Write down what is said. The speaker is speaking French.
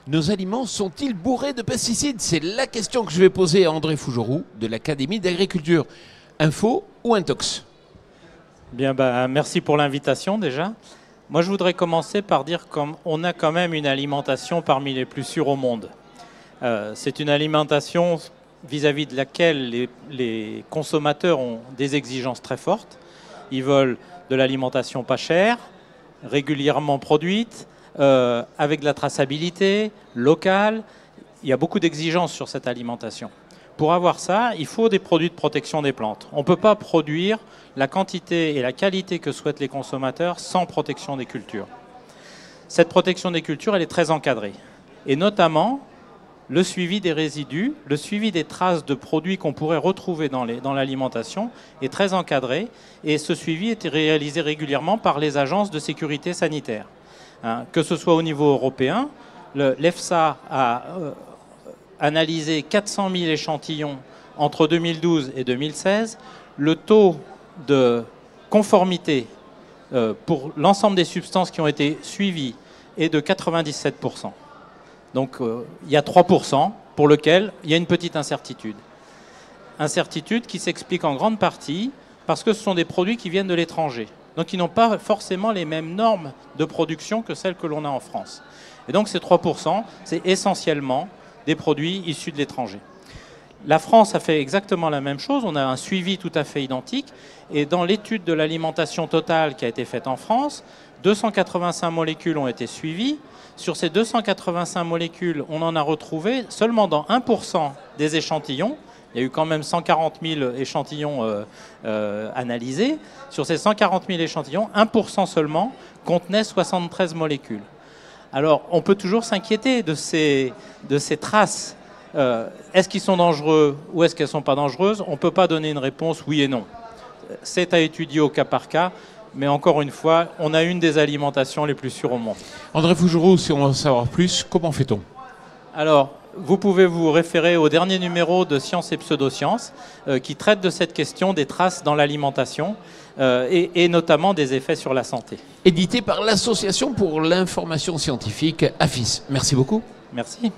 Nos aliments sont-ils bourrés de pesticides? C'est la question que je vais poser à André Fougeroux de l'Académie d'agriculture. Info ou intox? Bien, merci pour l'invitation déjà. Moi, je voudrais commencer par dire qu'on a quand même une alimentation parmi les plus sûres au monde. C'est une alimentation vis-à-vis de laquelle les consommateurs ont des exigences très fortes. Ils veulent de l'alimentation pas chère, régulièrement produite, avec de la traçabilité, locale. Il y a beaucoup d'exigences sur cette alimentation. Pour avoir ça, il faut des produits de protection des plantes. On ne peut pas produire la quantité et la qualité que souhaitent les consommateurs sans protection des cultures. Cette protection des cultures, elle est très encadrée. Et notamment, le suivi des résidus, le suivi des traces de produits qu'on pourrait retrouver dans l'alimentation est très encadré. Et ce suivi est réalisé régulièrement par les agences de sécurité sanitaire. Que ce soit au niveau européen, l'EFSA a analysé 400 000 échantillons entre 2012 et 2016. Le taux de conformité pour l'ensemble des substances qui ont été suivies est de 97%. Donc il y a 3% pour lequel il y a une petite incertitude. Incertitude qui s'explique en grande partie parce que ce sont des produits qui viennent de l'étranger. Donc ils n'ont pas forcément les mêmes normes de production que celles que l'on a en France. Et donc ces 3%, c'est essentiellement des produits issus de l'étranger. La France a fait exactement la même chose, on a un suivi tout à fait identique. Et dans l'étude de l'alimentation totale qui a été faite en France, 285 molécules ont été suivies. Sur ces 285 molécules, on en a retrouvé seulement dans 1% des échantillons. Il y a eu quand même 140 000 échantillons analysés. Sur ces 140 000 échantillons, 1% seulement contenait 73 molécules. Alors, on peut toujours s'inquiéter de ces traces. Est-ce qu'ils sont dangereux ou est-ce qu'elles ne sont pas dangereuses? On ne peut pas donner une réponse oui et non. C'est à étudier au cas par cas. Mais encore une fois, on a une des alimentations les plus sûres au monde. André Fougeroux, si on veut en savoir plus, comment fait-on? Alors, vous pouvez vous référer au dernier numéro de Sciences et Pseudosciences qui traite de cette question des traces dans l'alimentation et notamment des effets sur la santé. Édité par l'Association pour l'information scientifique, AFIS. Merci beaucoup. Merci.